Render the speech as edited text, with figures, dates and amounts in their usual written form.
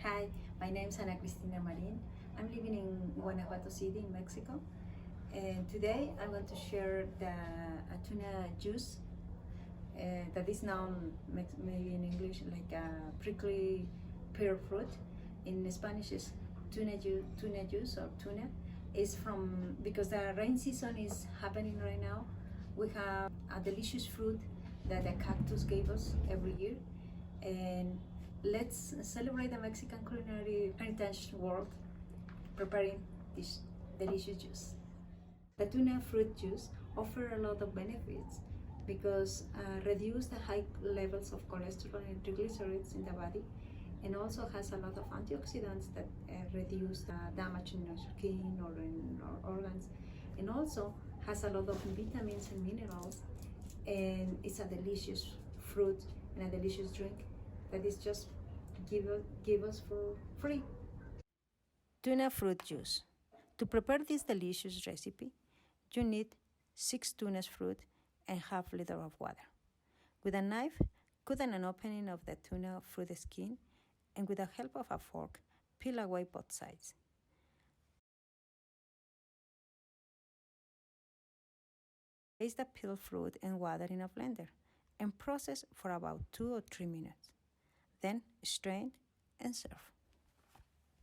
Hi, my name is Ana Cristina Marin. I'm living in Guanajuato City in Mexico. And today I want to share the tuna juice that is known maybe in English like a prickly pear fruit. In Spanish is tuna juice or tuna. It's from, because the rain season is happening right now, we have a delicious fruit that the cactus gave us every year. And let's celebrate the Mexican culinary heritage world preparing this delicious juice. The tuna fruit juice offers a lot of benefits because reduce the high levels of cholesterol and triglycerides in the body, and also has a lot of antioxidants that reduce the damage in our skin or in our organs, and also has a lot of vitamins and minerals. And it's a delicious fruit and a delicious drink that is just give us for free. Tuna fruit juice. To prepare this delicious recipe, you need 6 tunas fruit and half liter of water. With a knife, cut an opening of the tuna fruit skin, and with the help of a fork, peel away both sides. Place the peeled fruit and water in a blender and process for about 2 or 3 minutes. Then strain and serve.